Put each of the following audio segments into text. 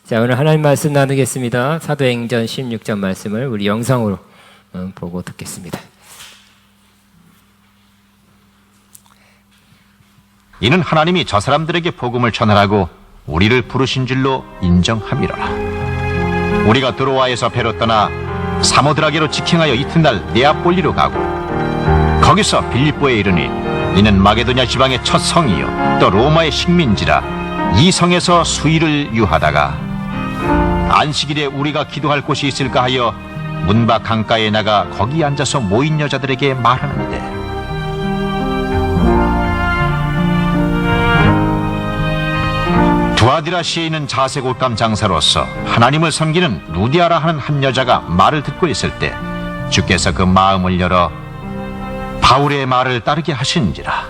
자, 오늘 하나님 말씀 나누겠습니다. 사도행전 16장 말씀을 우리 영상으로 보고 듣겠습니다. 이는 하나님이 저 사람들에게 복음을 전하라고 우리를 부르신 줄로 인정함이로라. 우리가 드로아에서 배로 떠나 사모드라게로 직행하여 이튿날 네아폴리로 가고 거기서 빌립보에 이르니 이는 마게도냐 지방의 첫 성이요 또 로마의 식민지라 이 성에서 수일을 유하다가 안식일에 우리가 기도할 곳이 있을까 하여 문밖 강가에 나가 거기 앉아서 모인 여자들에게 말하는데 두아디라시에 있는 자색 옷감 장사로서 하나님을 섬기는 루디아라 하는 한 여자가 말을 듣고 있을 때 주께서 그 마음을 열어 바울의 말을 따르게 하신지라.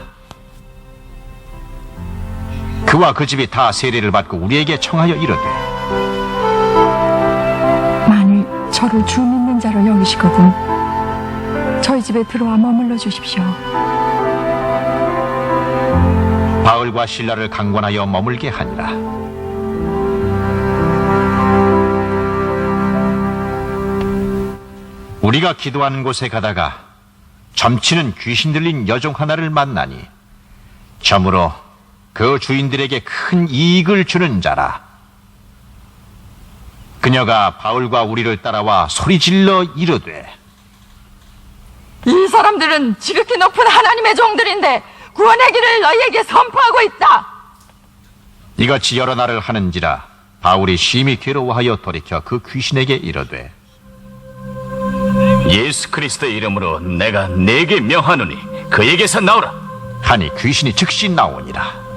그와 그 집이 다 세례를 받고 우리에게 청하여 이르되 만일 저를 주 믿는 자로 여기시거든 저희 집에 들어와 머물러 주십시오. 바울과 실라를 강권하여 머물게 하니라. 우리가 기도하는 곳에 가다가 점치는 귀신 들린 여종 하나를 만나니 점으로 그 주인들에게 큰 이익을 주는 자라. 그녀가 바울과 우리를 따라와 소리질러 이르되 이 사람들은 지극히 높은 하나님의 종들인데 구원의 길을 너희에게 선포하고 있다. 이같이 여러 날을 하는지라 바울이 심히 괴로워하여 돌이켜 그 귀신에게 이르되 예수 그리스도의 이름으로 내가 네게 명하노니 그에게서 나오라. 하니 귀신이 즉시 나오니라.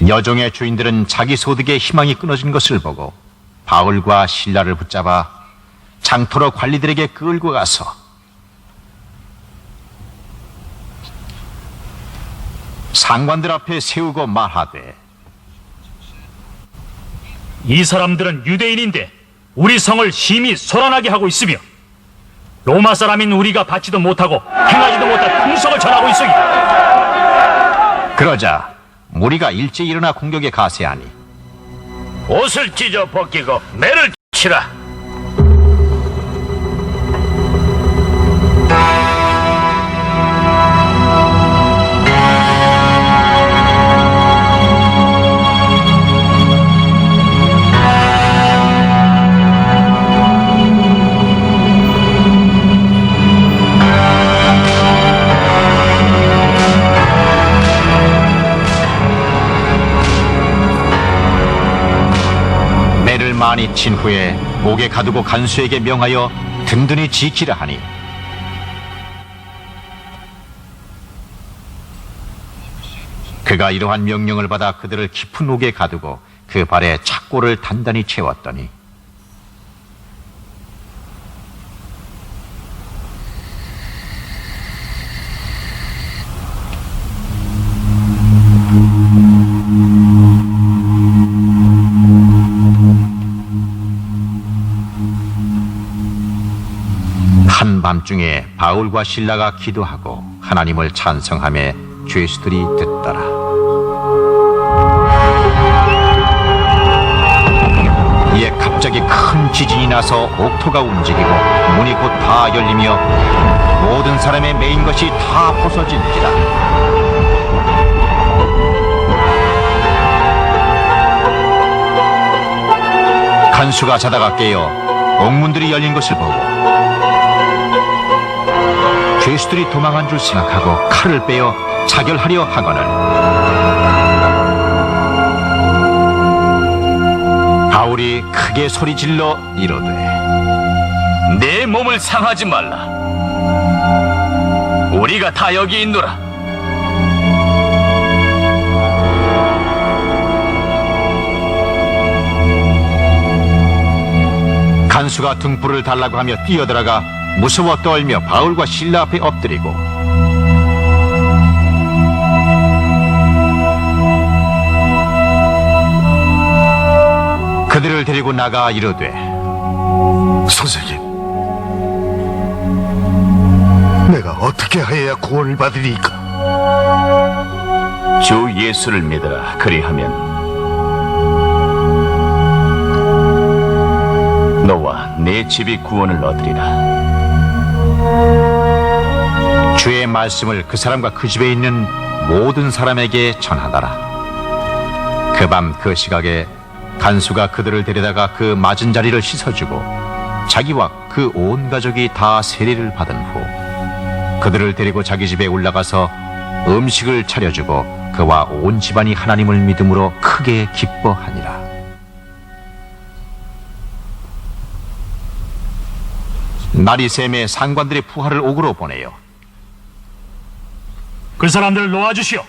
여종의 주인들은 자기 소득의 희망이 끊어진 것을 보고 바울과 실라를 붙잡아 장터로 관리들에게 끌고 가서 상관들 앞에 세우고 말하되 이 사람들은 유대인인데 우리 성을 심히 소란하게 하고 있으며 로마 사람인 우리가 받지도 못하고 행하지도 못할 풍속을 전하고 있으니 그러자 무리가 일제히 일어나 공격에 가세하니 옷을 찢어 벗기고 매를 치라. 많이 친 후에 목에 가두고 간수에게 명하여 든든히 지키라 하니 그가 이러한 명령을 받아 그들을 깊은 옥에 가두고 그 발에 착고를 단단히 채웠더니 한밤중에 바울과 실라가 기도하고 하나님을 찬성하며 죄수들이 듣더라. 이에 갑자기 큰 지진이 나서 옥토가 움직이고 문이 곧 다 열리며 모든 사람의 매인 것이 다 벗어진지라. 간수가 자다가 깨어 옥문들이 열린 것을 보고 죄수들이 도망한 줄 생각하고 칼을 빼어 자결하려 하거늘 바울이 크게 소리질러 이르되 내 몸을 상하지 말라. 우리가 다 여기 있노라. 간수가 등불을 달라고 하며 뛰어들어가 무서워 떨며 바울과 실라 앞에 엎드리고 그들을 데리고 나가 이르되 선생님, 내가 어떻게 하여야 구원을 받으리까? 주 예수를 믿어라. 그리하면 너와 내 집이 구원을 얻으리라. 주의 말씀을 그 사람과 그 집에 있는 모든 사람에게 전하더라. 그 밤 그 시각에 간수가 그들을 데려다가 그 맞은 자리를 씻어주고 자기와 그 온 가족이 다 세례를 받은 후 그들을 데리고 자기 집에 올라가서 음식을 차려주고 그와 온 집안이 하나님을 믿음으로 크게 기뻐하니라. 날이 샘에 상관들의 부하를 옥으로 보내요. 그 사람들을 놓아주시오.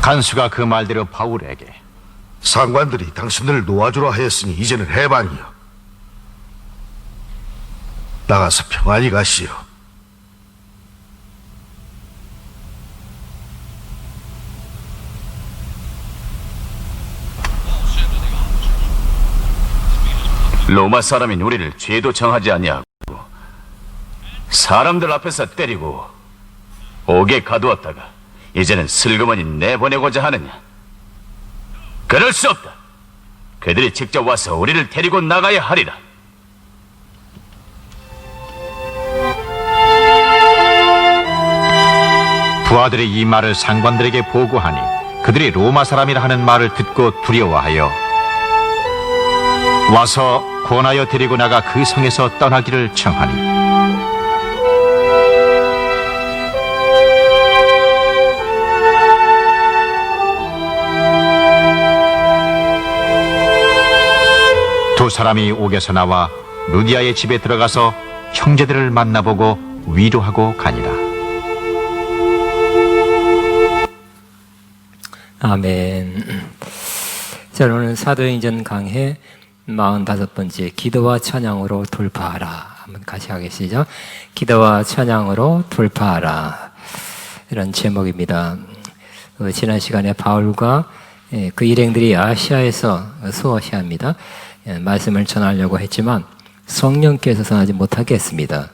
간수가 그 말대로 바울에게 상관들이 당신을 놓아주라 하였으니 이제는 해방이요. 나가서 평안히 가시오. 로마 사람인 우리를 죄도 정하지 아니하고 사람들 앞에서 때리고 옥에 가두었다가 이제는 슬그머니 내보내고자 하느냐? 그럴 수 없다. 그들이 직접 와서 우리를 데리고 나가야 하리라. 부하들이 이 말을 상관들에게 보고하니 그들이 로마 사람이라 하는 말을 듣고 두려워하여 와서 권하여 데리고 나가 그 성에서 떠나기를 청하니 두 사람이 옥에서 나와 루디아의 집에 들어가서 형제들을 만나보고 위로하고 가니라. 아멘. 자, 오늘 사도행전 강해 45번째 기도와 찬양으로 돌파하라. 한번 같이 하겠습니다. 기도와 찬양으로 돌파하라. 이런 제목입니다. 지난 시간에 바울과 그 일행들이 아시아에서 수어시아입니다. 말씀을 전하려고 했지만 성령께서 전하지 못하게 했습니다.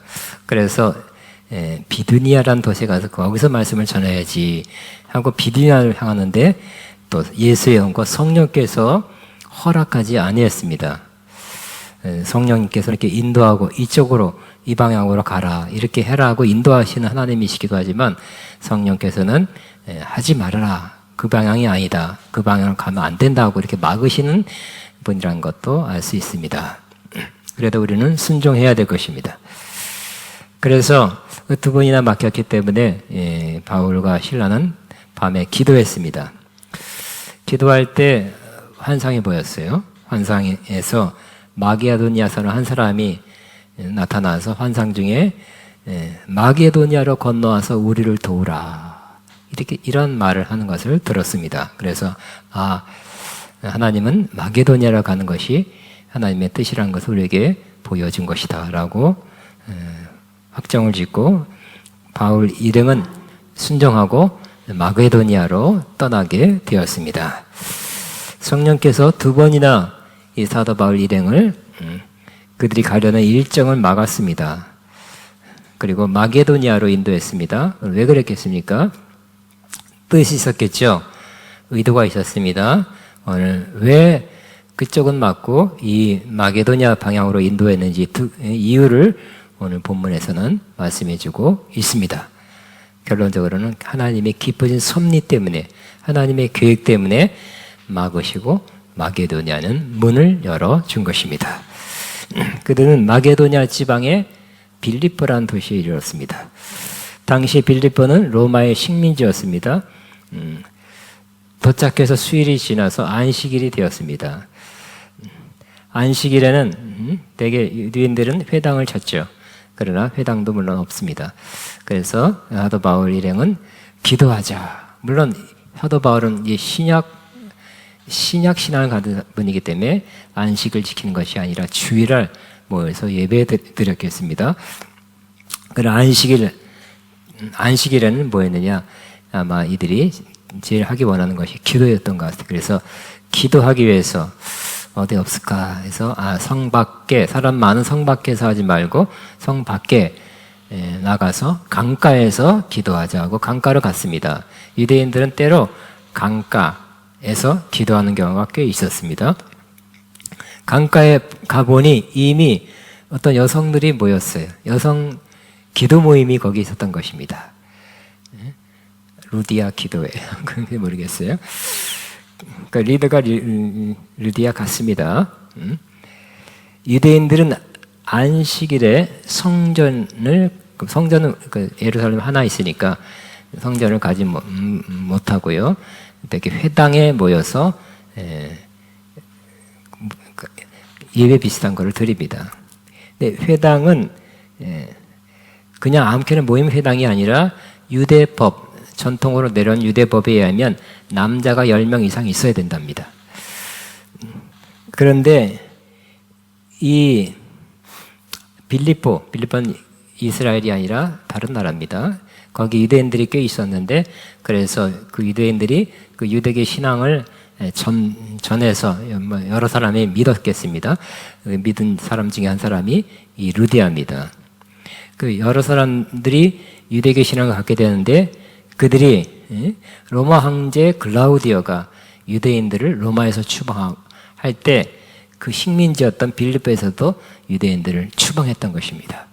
그래서 비두니아라는 도시에 가서 거기서 말씀을 전해야지 하고 비두니아를 향하는데 또 예수의 영과 성령께서 허락하지 아니했습니다. 성령님께서 이렇게 인도하고 이쪽으로 이 방향으로 가라 이렇게 해라고 인도하시는 하나님이시기도 하지만 성령께서는 하지 말아라 그 방향이 아니다 그 방향으로 가면 안 된다고 이렇게 막으시는 분이라는 것도 알 수 있습니다. 그래도 우리는 순종해야 될 것입니다. 그래서 그 두 번이나 막혔기 때문에 바울과 실라는 밤에 기도했습니다. 기도할 때 환상이 보였어요. 환상에서 마게도니아서는 한 사람이 나타나서 환상 중에 마게도니아로 건너와서 우리를 도우라 이런 말을 하는 것을 들었습니다. 그래서 하나님은 마게도니아로 가는 것이 하나님의 뜻이라는 것을 우리에게 보여준 것이다 라고 확정을 짓고 바울 일행은 순종하고 마게도니아로 떠나게 되었습니다. 성령께서 두 번이나 이 사도 바울 일행을 그들이 가려는 일정을 막았습니다. 그리고 마게도니아로 인도했습니다. 왜 그랬겠습니까? 뜻이 있었겠죠. 의도가 있었습니다. 오늘 왜 그쪽은 막고 이 마게도니아 방향으로 인도했는지 이유를 오늘 본문에서는 말씀해주고 있습니다. 결론적으로는 하나님의 깊어진 섭리 때문에 하나님의 계획 때문에 막으시고 마게도니아는 문을 열어준 것입니다. 그들은 마게도니아 지방의 빌립보라는 도시에 이르렀습니다. 당시 빌립보는 로마의 식민지였습니다. 도착해서 수일이 지나서 안식일이 되었습니다. 안식일에는 대개 유대인들은 회당을 찾죠. 그러나 회당도 물론 없습니다. 그래서 사도 바울 일행은 기도하자. 물론 사도 바울은 이 신약 신앙을 가진 분이기 때문에 안식을 지키는 것이 아니라 주일날 모여서 예배 드렸겠습니다. 그런 안식일에는 뭐였느냐? 아마 이들이 제일 하기 원하는 것이 기도였던 것 같아요. 그래서 기도하기 위해서 어디 없을까 해서 성 밖에, 사람 많은 성 밖에서 하지 말고 성 밖에 나가서 강가에서 기도하자고 강가로 갔습니다. 유대인들은 때로 강가에서 기도하는 경우가 꽤 있었습니다. 강가에 가보니 이미 어떤 여성들이 모였어요. 여성 기도 모임이 거기 있었던 것입니다. 루디아 기도회예요. 그런지 모르겠어요. 그러니까 리더가 루디아 같습니다. 유대인들은 안식일에 성전은 예루살렘 하나 있으니까 성전을 가지 못하고요. 이렇게 회당에 모여서 예배 비슷한 거를 드립니다. 근데 회당은 그냥 아무렇게나 모임 회당이 아니라 유대법, 전통으로 내려온 유대법에 의하면 남자가 10명 이상 있어야 된답니다. 그런데 이 빌립보는 이스라엘이 아니라 다른 나라입니다. 거기 유대인들이 꽤 있었는데, 그래서 그 유대인들이 그 유대계 신앙을 전해서 여러 사람이 믿었겠습니다. 믿은 사람 중에 한 사람이 이 루디아입니다. 그 여러 사람들이 유대계 신앙을 갖게 되는데, 그들이 로마 황제 글라우디오가 유대인들을 로마에서 추방할 때 그 식민지였던 빌립보에서도 유대인들을 추방했던 것입니다.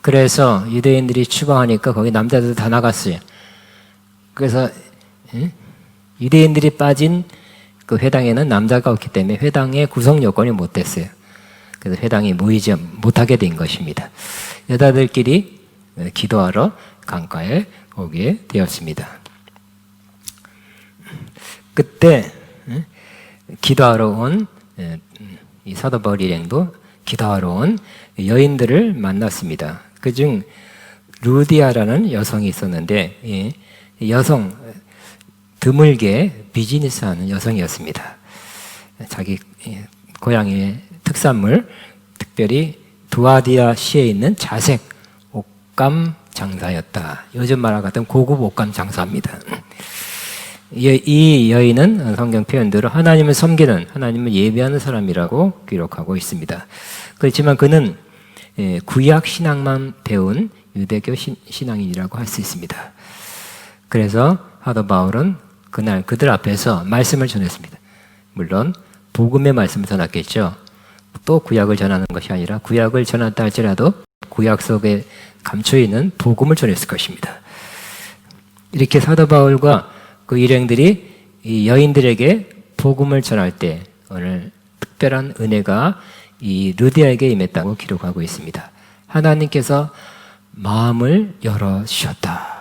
그래서 유대인들이 추방하니까 거기 남자들 다 나갔어요. 그래서 유대인들이 빠진 그 회당에는 남자가 없기 때문에 회당의 구성 요건이 못 됐어요. 그래서 회당이 모이지 못하게 된 것입니다. 여자들끼리 기도하러 강가에 오게 되었습니다. 그때 기도하러 온 이 사도 바울 일행도 기도하러 온 여인들을 만났습니다. 그중 루디아라는 여성이 있었는데 여성 드물게 비즈니스하는 여성이었습니다. 자기 고향의 특산물, 특별히 두아디아시에 있는 자색 옷감 장사였다. 요즘 말과 같은 고급 옷감 장사입니다. 이 여인은 성경 표현대로 하나님을 섬기는, 하나님을 예배하는 사람이라고 기록하고 있습니다. 그렇지만 그는 구약 신앙만 배운 유대교 신앙인이라고 할 수 있습니다. 그래서 사도 바울은 그날 그들 앞에서 말씀을 전했습니다. 물론 복음의 말씀을 전했겠죠. 또 구약을 전하는 것이 아니라 구약을 전한다 할지라도 구약 속에 감춰있는 복음을 전했을 것입니다. 이렇게 사도 바울과 그 일행들이 이 여인들에게 복음을 전할 때 오늘 특별한 은혜가 이 루디아에게 임했다고 기록하고 있습니다. 하나님께서 마음을 열어주셨다.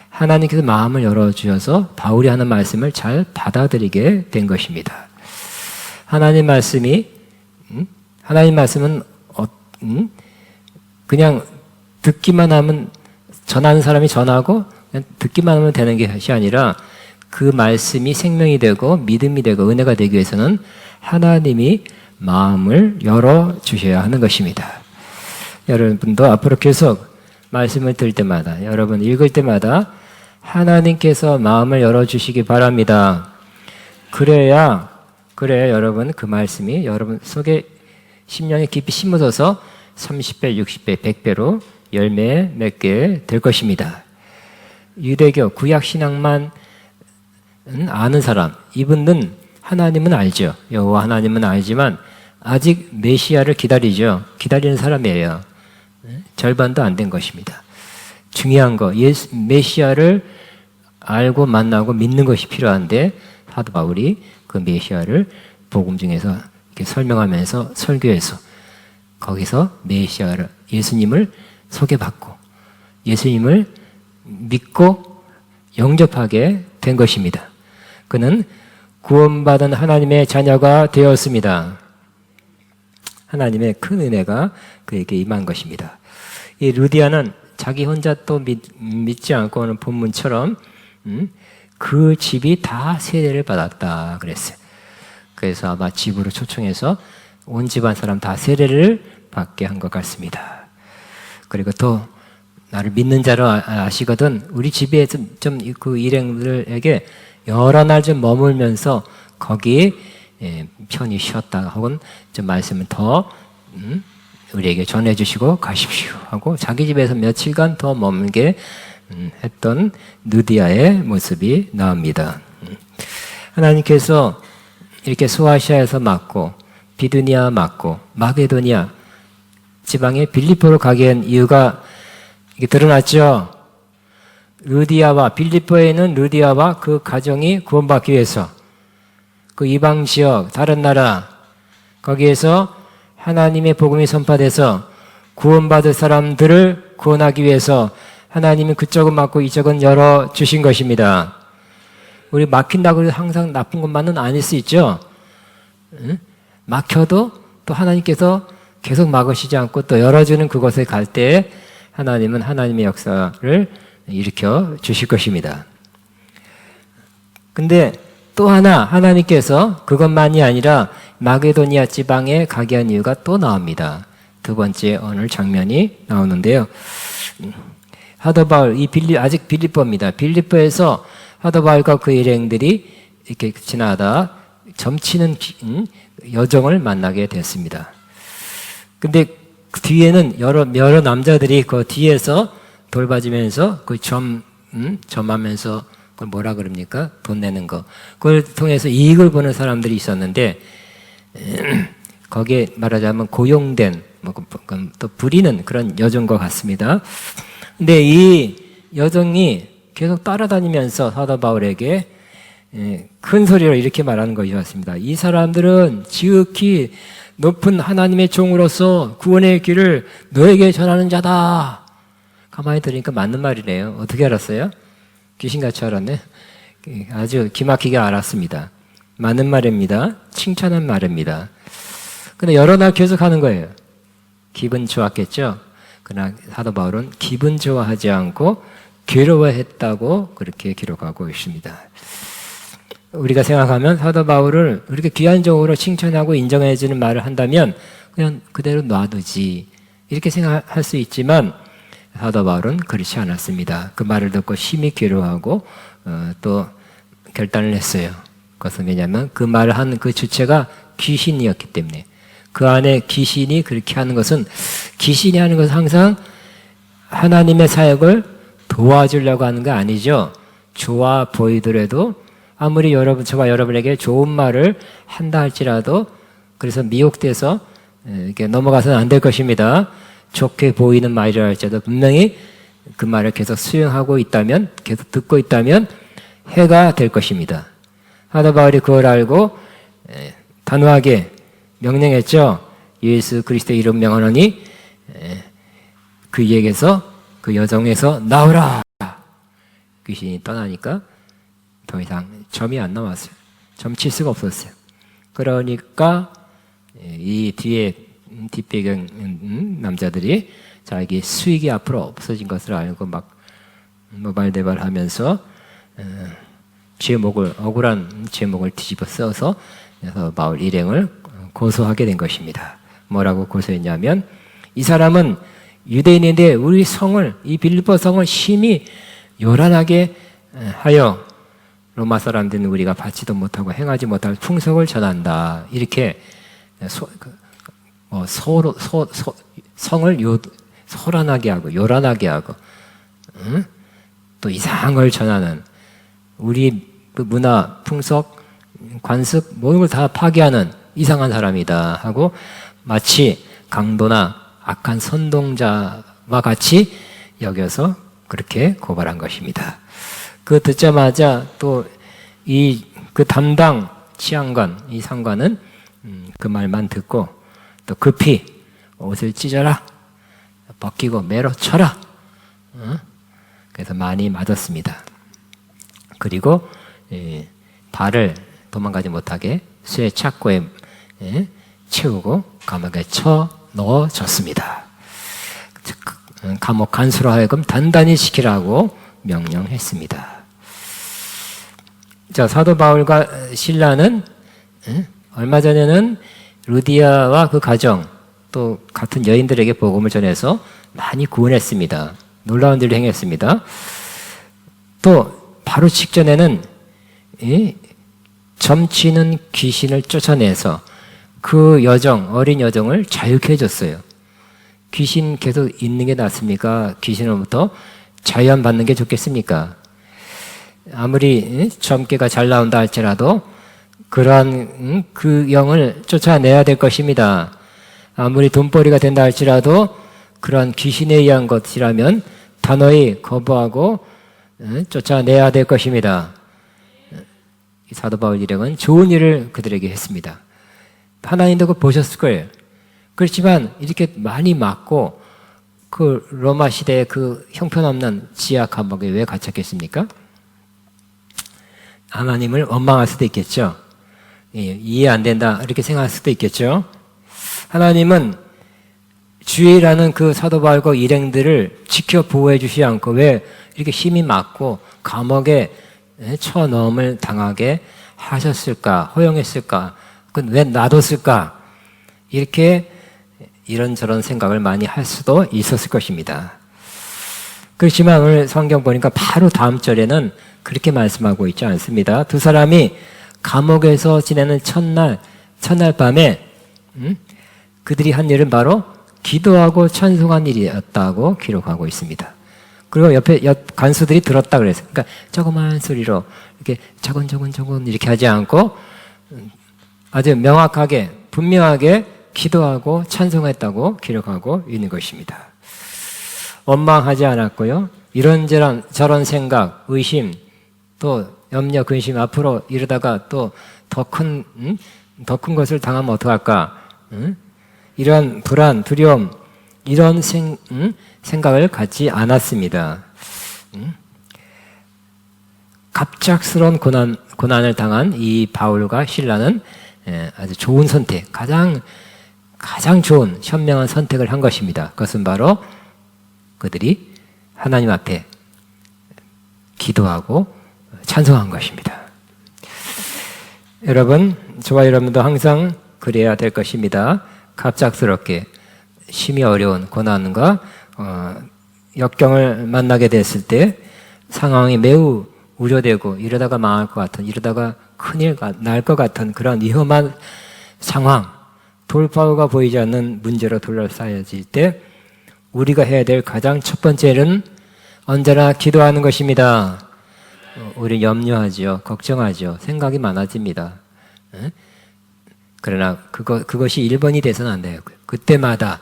하나님께서 마음을 열어주셔서 바울이 하는 말씀을 잘 받아들이게 된 것입니다. 하나님 말씀은 그냥 듣기만 하면, 전하는 사람이 전하고 그냥 듣기만 하면 되는 것이 아니라 그 말씀이 생명이 되고 믿음이 되고 은혜가 되기 위해서는 하나님이 마음을 열어주셔야 하는 것입니다. 여러분도 앞으로 계속 말씀을 들을 때마다, 여러분 읽을 때마다 하나님께서 마음을 열어주시기 바랍니다. 그래야 여러분 그 말씀이 여러분 속에 심령에 깊이 심어져서 30배, 60배, 100배로 열매 맺게 될 것입니다. 유대교 구약 신앙만 아는 사람, 이분은 하나님은 알죠. 여호와 하나님은 알지만 아직 메시아를 기다리는 사람이에요. 절반도 안 된 것입니다. 중요한 거, 메시아를 알고 만나고 믿는 것이 필요한데 사도 바울이 그 메시아를 복음 중에서 이렇게 설명하면서 설교해서 거기서 메시아를, 예수님을 소개받고 예수님을 믿고 영접하게 된 것입니다. 그는 구원받은 하나님의 자녀가 되었습니다. 하나님의 큰 은혜가 그에게 임한 것입니다. 이 루디아는 자기 혼자 또 믿지 않고 오는 본문처럼 그 집이 다 세례를 받았다 그랬어요. 그래서 아마 집으로 초청해서 온 집안 사람 다 세례를 받게 한 것 같습니다. 그리고 또 나를 믿는 자로 아시거든 우리 집에 좀 그 일행들에게 여러 날 좀 머물면서 거기에 편히 쉬었다가 혹은 좀 말씀을 더 우리에게 전해주시고 가십시오 하고 자기 집에서 며칠간 더 머물게 했던 느디아의 모습이 나옵니다. 하나님께서 이렇게 소아시아에서 맡고 비두니아 맡고 마게도니아 지방의 빌립보로 가게 한 이유가 이게 드러났죠. 루디아와 빌립보에 있는 루디아와 그 가정이 구원받기 위해서 그 이방 지역 다른 나라 거기에서 하나님의 복음이 선포돼서 구원받을 사람들을 구원하기 위해서 하나님은 그쪽은 막고 이쪽은 열어 주신 것입니다. 우리 막힌다고 해서 항상 나쁜 것만은 아닐 수 있죠. 막혀도 또 하나님께서 계속 막으시지 않고 또 열어주는 그곳에 갈 때 하나님은 하나님의 역사를 일으켜 주실 것입니다. 근데 또 하나 하나님께서 그것만이 아니라 마게도니아 지방에 가게 한 이유가 또 나옵니다. 두 번째 오늘 장면이 나오는데요. 사도 바울, 아직 빌립보입니다. 빌립보에서 사도 바울과 그 일행들이 이렇게 지나다 점치는 여정을 만나게 됐습니다. 근데 그 뒤에는 여러 남자들이 그 뒤에서 돌봐주면서 그 점하면서 그걸 뭐라 그럽니까? 돈 내는 거. 그걸 통해서 이익을 보는 사람들이 있었는데, 거기에 말하자면 고용된, 또 부리는 그런 여정과 같습니다. 근데 이 여정이 계속 따라다니면서 사도 바울에게 큰 소리로 이렇게 말하는 것이었습니다. 이 사람들은 지극히 높은 하나님의 종으로서 구원의 길을 너에게 전하는 자다. 가만히 들으니까 맞는 말이네요. 어떻게 알았어요? 귀신같이 알았네. 아주 기막히게 알았습니다. 맞는 말입니다. 칭찬한 말입니다. 근데 여러 날 계속 하는 거예요. 기분 좋았겠죠? 그러나 사도 바울은 기분 좋아하지 않고 괴로워했다고 그렇게 기록하고 있습니다. 우리가 생각하면 사도 바울을 그렇게 귀한적으로 칭찬하고 인정해주는 말을 한다면 그냥 그대로 놔두지 이렇게 생각할 수 있지만 사도 바울은 그렇지 않았습니다. 그 말을 듣고 심히 괴로워하고 또 결단을 했어요. 그것은 왜냐하면 그 말을 한 그 주체가 귀신이었기 때문에 그 안에 귀신이 그렇게 하는 것은 귀신이 하는 것은 항상 하나님의 사역을 도와주려고 하는 거 아니죠. 좋아 보이더라도 아무리 저와 여러분에게 좋은 말을 한다 할지라도 그래서 미혹돼서 이렇게 넘어가서는 안 될 것입니다. 좋게 보이는 말이라 할지라도 분명히 그 말을 계속 수용하고 있다면 계속 듣고 있다면 해가 될 것입니다. 사도 바울이 그걸 알고 단호하게 명령했죠. 예수 그리스도의 이름 명하노니 그에게서 그 여정에서 나오라. 귀신이 떠나니까 더 이상 점이 안 나왔어요. 점 칠 수가 없었어요. 그러니까 이 뒤에 뒷배경 남자들이 자기 수익이 앞으로 없어진 것을 알고 막 노발대발하면서 억울한 제목을 뒤집어 써서 바울 일행을 고소하게 된 것입니다. 뭐라고 고소했냐면 이 사람은 유대인인데 우리 성을 이 빌립보 성을 심히 요란하게 하여 로마 사람들은 우리가 받지도 못하고 행하지 못할 풍속을 전한다. 이렇게 성을 소란하게 하고 요란하게 하고 또 이상한 걸 전하는 우리 그 문화, 풍속, 관습 모든 걸 다 파괴하는 이상한 사람이다 하고 마치 강도나 악한 선동자와 같이 여겨서 그렇게 고발한 것입니다. 그 듣자마자 또 그 담당 치안관, 이 상관은 그 말만 듣고 또 급히 옷을 찢어라, 벗기고 매로 쳐라. 그래서 많이 맞았습니다. 그리고 발을 도망가지 못하게 쇠 착고에 채우고 감옥에 쳐 넣어줬습니다. 감옥 간수로 하여금 단단히 지키라고 명령했습니다. 자, 사도 바울과 실라는 얼마 전에는 루디아와 그 가정 또 같은 여인들에게 복음을 전해서 많이 구원했습니다. 놀라운 일을 행했습니다. 또 바로 직전에는 점치는 귀신을 쫓아내서 그 여정, 어린 여정을 자유케 해줬어요. 귀신 계속 있는 게 낫습니까? 귀신으로부터 자유함 받는 게 좋겠습니까? 아무리 점괘가 잘 나온다 할지라도 그러한 그 영을 쫓아내야 될 것입니다. 아무리 돈벌이가 된다 할지라도 그러한 귀신에 의한 것이라면 단호히 거부하고 쫓아내야 될 것입니다. 사도 바울 일행은 좋은 일을 그들에게 했습니다. 하나님도 그거 보셨을 거예요. 그렇지만 이렇게 많이 맞고 그 로마 시대의 그 형편없는 지하 감옥에 왜 갇혔겠습니까? 하나님을 원망할 수도 있겠죠. 이해 안 된다 이렇게 생각할 수도 있겠죠. 하나님은 주의라는 그 사도 바울과 일행들을 지켜 보호해 주시지 않고 왜 이렇게 힘이 맞고 감옥에 쳐넣음을 당하게 하셨을까? 허용했을까? 그건 왜 놔뒀을까? 이렇게 이런저런 생각을 많이 할 수도 있었을 것입니다. 그렇지만 오늘 성경 보니까 바로 다음 절에는 그렇게 말씀하고 있지 않습니다. 두 사람이 감옥에서 지내는 첫날 밤에 그들이 한 일은 바로 기도하고 찬송한 일이었다고 기록하고 있습니다. 그리고 옆에 간수들이 들었다 그랬어요. 그러니까 조그마한 소리로 이렇게 저건 이렇게 하지 않고 아주 명확하게 분명하게 기도하고 찬송했다고 기록하고 있는 것입니다. 원망하지 않았고요. 이런저런 저런 생각, 의심, 또 염려, 근심 앞으로 이러다가 또 더 큰 것을 당하면 어떡할까? 이런 불안, 두려움, 이런 생각을 갖지 않았습니다. 갑작스러운 고난을 당한 이 바울과 실라는 아주 좋은 선택, 가장 좋은 현명한 선택을 한 것입니다. 그것은 바로 그들이 하나님 앞에 기도하고 찬송한 것입니다. 여러분, 저와 여러분도 항상 그래야 될 것입니다. 갑작스럽게 심히 어려운 고난과 역경을 만나게 됐을 때 상황이 매우 우려되고 이러다가 망할 것 같은, 이러다가 큰일 날 것 같은 그런 위험한 상황, 돌파구가 보이지 않는 문제로 둘러싸여질 때 우리가 해야 될 가장 첫 번째는 언제나 기도하는 것입니다. 우리 염려하죠. 걱정하죠. 생각이 많아집니다. 그러나 그것이 1번이 돼서는 안 돼요. 그때마다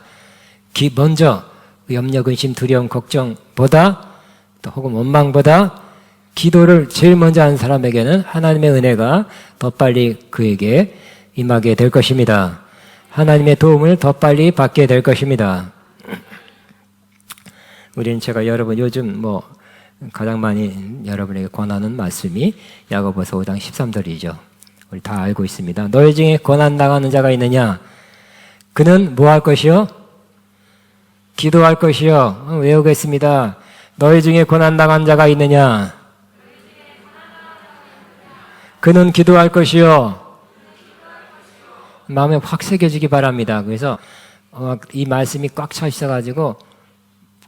먼저 염려, 근심, 두려움, 걱정보다 또 혹은 원망보다 기도를 제일 먼저 하는 사람에게는 하나님의 은혜가 더 빨리 그에게 임하게 될 것입니다. 하나님의 도움을 더 빨리 받게 될 것입니다. 우리는 제가 여러분 요즘 가장 많이 여러분에게 권하는 말씀이 야고보서 5장 13절이죠. 우리 다 알고 있습니다. 너희 중에 고난당하는 자가 있느냐? 그는 뭐 할 것이요? 기도할 것이요. 외우겠습니다. 너희 중에 고난당한 자가 있느냐? 그는 기도할 것이요. 마음에 확 새겨지기 바랍니다. 그래서 이 말씀이 꽉 차 있어가지고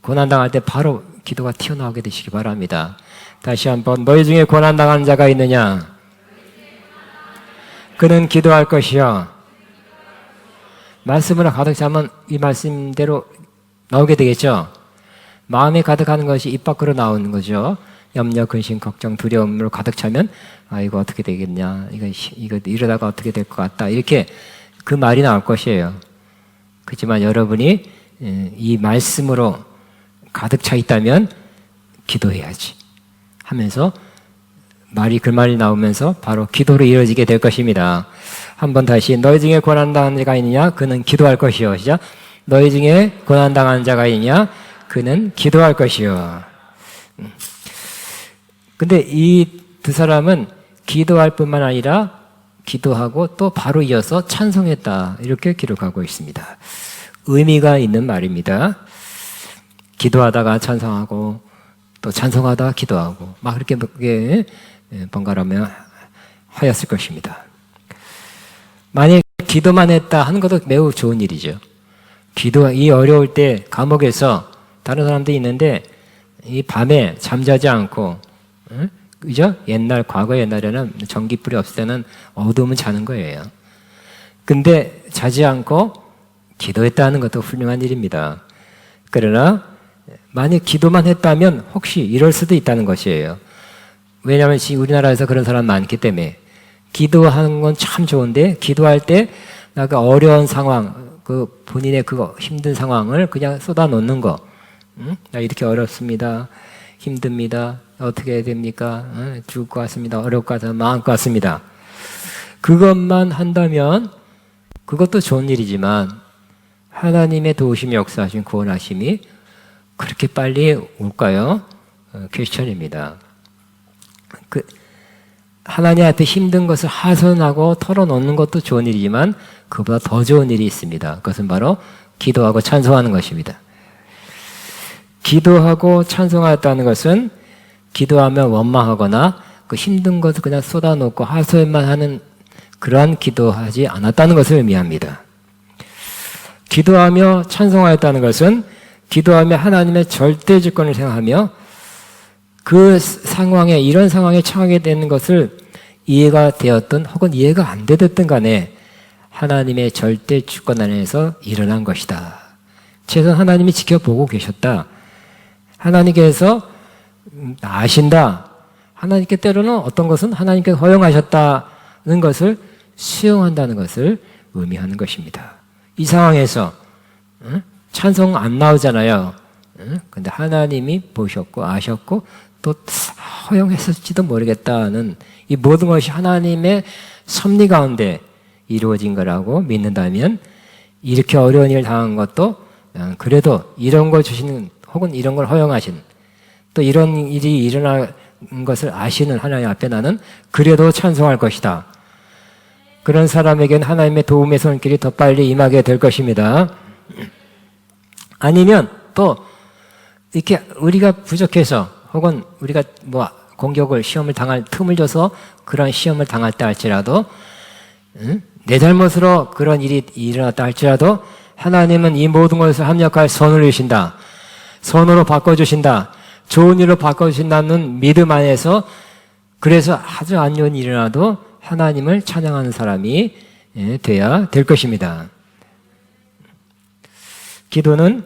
고난당할 때 바로 기도가 튀어나오게 되시기 바랍니다. 다시 한번 너희 중에 고난당한 자가 있느냐? 그는 기도할 것이요. 말씀으로 가득 차면 이 말씀대로 나오게 되겠죠. 마음에 가득하는 것이 입 밖으로 나오는 거죠. 염려, 근심, 걱정, 두려움으로 가득 차면 이거 어떻게 되겠냐, 이거 이러다가 어떻게 될 것 같다, 이렇게 그 말이 나올 것이에요. 그렇지만 여러분이 이 말씀으로 가득 차 있다면 기도해야지 하면서 그 말이 나오면서 바로 기도로 이루어지게 될 것입니다. 한번 다시 너희 중에 고난당한 자가 있느냐? 그는 기도할 것이요. 시작. 너희 중에 고난당한 자가 있느냐? 그는 기도할 것이요. 근데 이 두 사람은 기도할 뿐만 아니라 기도하고 또 바로 이어서 찬송했다, 이렇게 기록하고 있습니다. 의미가 있는 말입니다. 기도하다가 찬송하고 또 찬송하다가 기도하고 막 이렇게 번갈아가며 하였을 것입니다. 만약 기도만 했다 하는 것도 매우 좋은 일이죠. 이 어려울 때 감옥에서 다른 사람들이 있는데 이 밤에 잠자지 않고, 응? 그죠? 과거 옛날에는 전기불이 없을 때는 어두우면 자는 거예요. 근데 자지 않고 기도했다는 것도 훌륭한 일입니다. 그러나 만약 기도만 했다면 혹시 이럴 수도 있다는 것이에요. 왜냐하면 지금 우리나라에서 그런 사람 많기 때문에 기도하는 건 참 좋은데 기도할 때 나가 어려운 상황, 그 본인의 그거 힘든 상황을 그냥 쏟아놓는 거. 응? 나 이렇게 어렵습니다. 힘듭니다. 어떻게 해야 됩니까? 죽을 것 같습니다. 어려울 것 같습니다. 망할 것 같습니다. 그것만 한다면 그것도 좋은 일이지만 하나님의 도우심이 역사하신 구원하심이 그렇게 빨리 올까요? 퀘스천입니다. 하나님한테 힘든 것을 하소연하고 털어놓는 것도 좋은 일이지만 그보다 더 좋은 일이 있습니다. 그것은 바로 기도하고 찬송하는 것입니다. 기도하고 찬송하였다는 것은 기도하면 원망하거나 그 힘든 것을 그냥 쏟아놓고 하소연만 하는 그러한 기도하지 않았다는 것을 의미합니다. 기도하며 찬송하였다는 것은 기도하며 하나님의 절대 주권을 생각하며 그 상황에 이런 상황에 처하게 되는 것을 이해가 되었든 혹은 이해가 안 되든 간에 하나님의 절대 주권 안에서 일어난 것이다. 최소한 하나님이 지켜보고 계셨다. 하나님께서 아신다. 하나님께 때로는 어떤 것은 하나님께 허용하셨다는 것을 수용한다는 것을 의미하는 것입니다. 이 상황에서 찬송 안 나오잖아요. 근데 하나님이 보셨고 아셨고 또 허용했을지도 모르겠다는 이 모든 것이 하나님의 섭리 가운데 이루어진 거라고 믿는다면 이렇게 어려운 일을 당한 것도 그래도 이런 걸 주시는 혹은 이런 걸 허용하신 또 이런 일이 일어날 것을 아시는 하나님 앞에 나는 그래도 찬송할 것이다. 그런 사람에게는 하나님의 도움의 손길이 더 빨리 임하게 될 것입니다. 아니면 또 이렇게 우리가 부족해서 혹은 우리가 공격을 시험을 당할 틈을 줘서 그런 시험을 당할 때 할지라도 내 잘못으로 그런 일이 일어났다 할지라도 하나님은 이 모든 것을 합력할 선을 주신다. 선으로 바꿔주신다. 좋은 일로 바꿔주신다는 믿음 안에서 그래서 아주 안 좋은 일이 일어나도 하나님을 찬양하는 사람이 돼야 될 것입니다. 기도는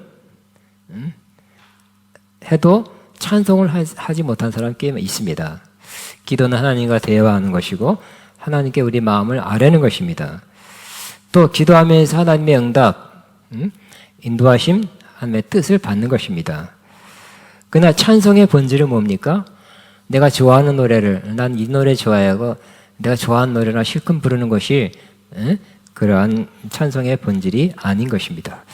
해도 찬송을 하지 못한 사람이 꽤 있습니다. 기도는 하나님과 대화하는 것이고 하나님께 우리 마음을 아뢰는 것입니다. 또 기도하면서 하나님의 응답, 인도하심, 하나님의 뜻을 받는 것입니다. 그러나 찬송의 본질은 뭡니까? 내가 좋아하는 노래를 난 이 노래 좋아하고 내가 좋아하는 노래나 실컷 부르는 것이 그러한 찬송의 본질이 아닌 것입니다.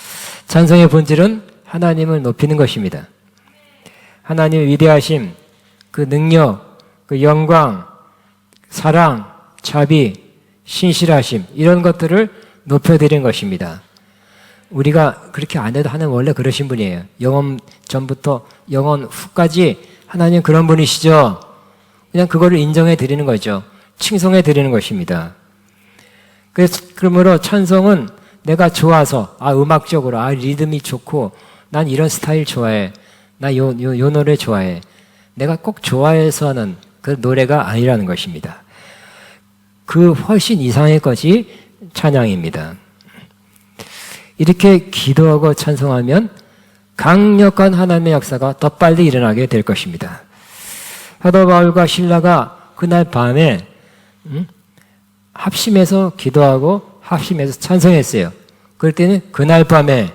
찬송의 본질은 하나님을 높이는 것입니다. 하나님의 위대하심, 그 능력, 그 영광, 사랑, 자비, 신실하심 이런 것들을 높여드리는 것입니다. 우리가 그렇게 안 해도 하나님 원래 그러신 분이에요. 영원 전부터 영원 후까지 하나님 그런 분이시죠. 그냥 그거를 인정해 드리는 거죠. 칭송해 드리는 것입니다. 그러므로 찬송은 내가 좋아서 음악적으로 리듬이 좋고 난 이런 스타일 좋아해. 나 요 노래 좋아해. 내가 꼭 좋아해서 하는 그 노래가 아니라는 것입니다. 그 훨씬 이상의 것이 찬양입니다. 이렇게 기도하고 찬송하면 강력한 하나님의 역사가 더 빨리 일어나게 될 것입니다. 사도 바울과 실라가 그날 밤에 합심해서 기도하고 합심해서 찬송했어요. 그럴 때는 그날 밤에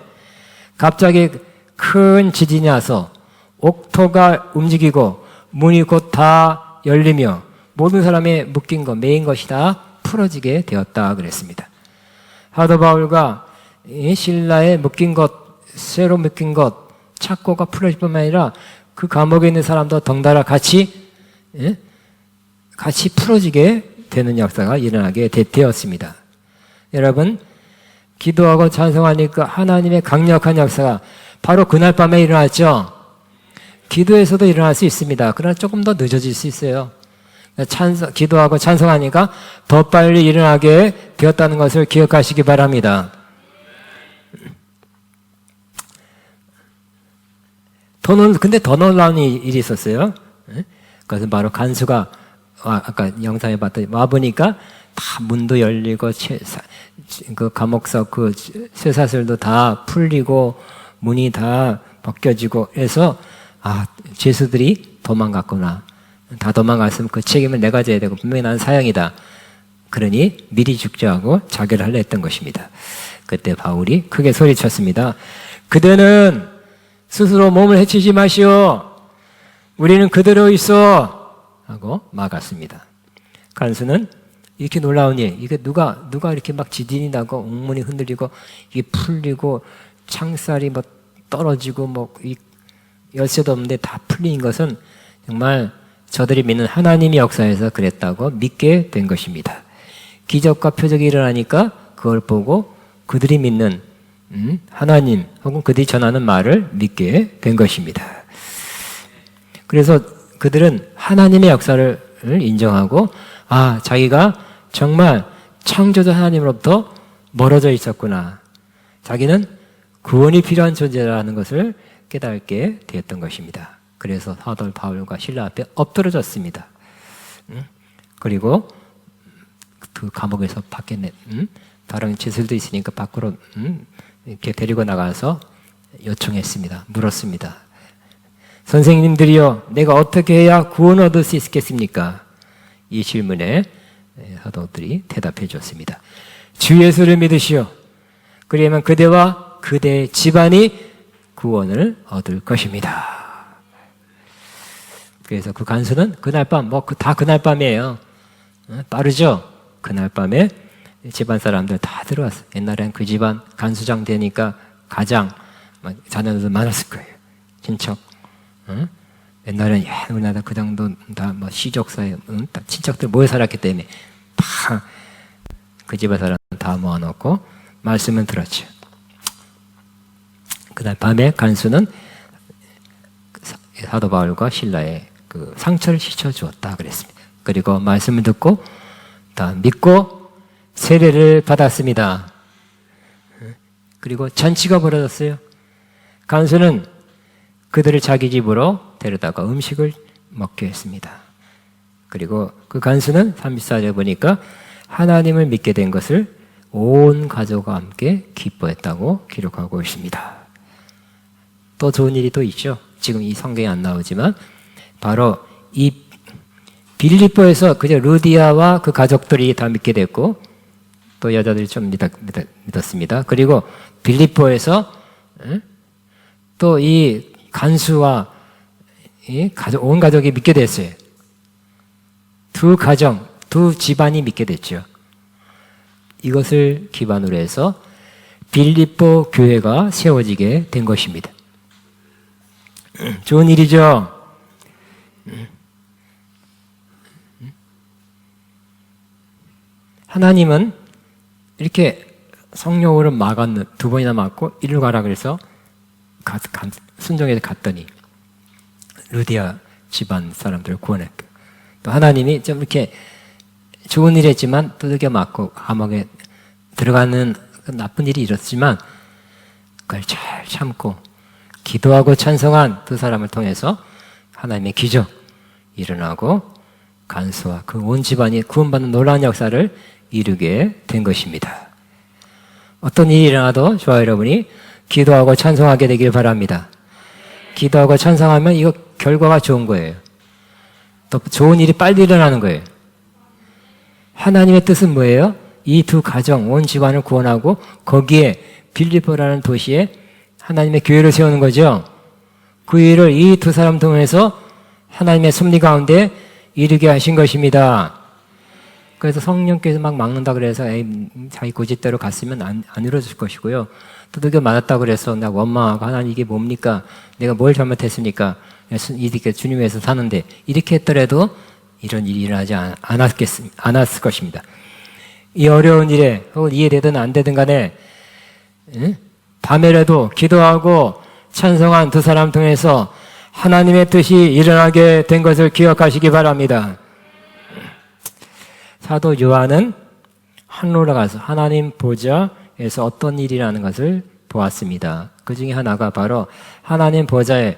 갑자기 큰 지진이 와서 옥토가 움직이고 문이 곧 다 열리며 모든 사람의 묶인 것, 매인 것이 다 풀어지게 되었다 그랬습니다. 사도 바울과 신라의 묶인 것, 쇠로 묶인 것, 착고가 풀어질 뿐만 아니라 그 감옥에 있는 사람도 덩달아 같이 풀어지게 되는 역사가 일어나게 되었습니다. 여러분, 기도하고 찬송하니까 하나님의 강력한 역사가 바로 그날 밤에 일어났죠. 기도에서도 일어날 수 있습니다. 그러나 조금 더 늦어질 수 있어요. 기도하고 찬송하니까 더 빨리 일어나게 되었다는 것을 기억하시기 바랍니다. 근데 더 놀라운 일이 있었어요. 그것은 바로 간수가 아까 영상에 봤더니 와보니까 다 문도 열리고 그 감옥석 그 쇠사슬도 다 풀리고 문이 다 벗겨지고 해서 죄수들이 도망갔구나. 다 도망갔으면 그 책임을 내가 져야 되고 분명히 나는 사형이다. 그러니 미리 죽자 하고 자결을 하려 했던 것입니다. 그때 바울이 크게 소리쳤습니다. 그대는 스스로 몸을 해치지 마시오. 우리는 그대로 있어 하고 막았습니다. 간수는 이렇게 놀라운 일, 이게 누가 이렇게 막 지진이 나고 옥문이 흔들리고 이게 풀리고 창살이 뭐 떨어지고 뭐 이 열쇠도 없는데 다 풀린 것은 정말 저들이 믿는 하나님의 역사에서 그랬다고 믿게 된 것입니다. 기적과 표적이 일어나니까 그걸 보고 그들이 믿는 하나님 혹은 그들이 전하는 말을 믿게 된 것입니다. 그래서 그들은 하나님의 역사를 인정하고 자기가 정말 창조주 하나님으로부터 멀어져 있었구나. 자기는 구원이 필요한 존재라는 것을 깨닫게 되었던 것입니다. 그래서 사도 바울과 실라 앞에 엎드러졌습니다. 그리고 그 감옥에서 밖에 다른 죄수들도 있으니까 밖으로 이렇게 데리고 나가서 요청했습니다. 물었습니다. 선생님들이여, 내가 어떻게 해야 구원 얻을 수 있겠습니까? 이 질문에 사도들이 대답해 줬습니다. 주 예수를 믿으시오. 그러면 그대와 그대의 집안이 구원을 얻을 것입니다. 그래서 그 간수는 그날 밤, 다 그날 밤이에요. 빠르죠? 그날 밤에 집안 사람들 다 들어왔어요. 옛날엔 그 집안 간수장 되니까 가장 자녀들도 많았을 거예요. 친척. 옛날엔 우리나라 그 정도 다 시족사에 친척들 모여 살았기 때문에 다 그 집안 사람 다 모아놓고 말씀을 들었죠. 그날 밤에 간수는 사도 바울과 실라의 그 상처를 씻어 주었다 그랬습니다. 그리고 말씀을 듣고 다 믿고 세례를 받았습니다. 그리고 잔치가 벌어졌어요. 간수는 그들을 자기 집으로 데려다가 음식을 먹게 했습니다. 그리고 그 간수는 34절에 보니까 하나님을 믿게 된 것을 온 가족과 함께 기뻐했다고 기록하고 있습니다. 또 좋은 일이 또 있죠. 지금 이 성경에 안 나오지만 바로 이 빌립보에서 그저 루디아와 그 가족들이 다 믿게 됐고 또 여자들이 좀 믿었습니다. 그리고 빌립보에서 또 이 간수와 온 가족이 믿게 됐어요. 두 집안이 믿게 됐죠. 이것을 기반으로 해서 빌립보 교회가 세워지게 된 것입니다. 좋은 일이죠. 하나님은 이렇게 성령으로 두 번이나 맞고 이리로 가라 그래서 순종해서 갔더니 루디아 집안 사람들을 구원했고 또 하나님이 좀 이렇게 좋은 일 했지만 두들겨 맞고 감옥에 들어가는 나쁜 일이 있었지만 그걸 잘 참고 기도하고 찬송한 두 사람을 통해서 하나님의 기적 일어나고 간수와 그 온 집안이 구원받는 놀라운 역사를 이루게 된 것입니다. 어떤 일이 일어나도 저와 여러분이 기도하고 찬송하게 되길 바랍니다. 기도하고 찬송하면 이거 결과가 좋은 거예요. 또 좋은 일이 빨리 일어나는 거예요. 하나님의 뜻은 뭐예요? 이 두 가정, 온 집안을 구원하고 거기에 빌립보라는 도시에 하나님의 교회를 세우는 거죠. 그 일을 이 두 사람 통해서 하나님의 섭리 가운데 이루게 하신 것입니다. 그래서 성령께서 막 막는다 그래서 자기 고집대로 갔으면 안 이루어질 것이고요. 두들겨 맞았다 그래서 나 원망하고 하나님 이게 뭡니까? 내가 뭘 잘못했습니까? 이렇게 주님 위해서 사는데 이렇게 했더라도 이런 일이 일어나지 않았을 것입니다. 이 어려운 일에 혹은 이해되든 안 되든 간에 밤에라도 기도하고 찬송한 두 사람 통해서 하나님의 뜻이 일어나게 된 것을 기억하시기 바랍니다. 사도 요한은 하늘로 가서 하나님 보좌에서 어떤 일이라는 것을 보았습니다. 그 중에 하나가 바로 하나님 보좌에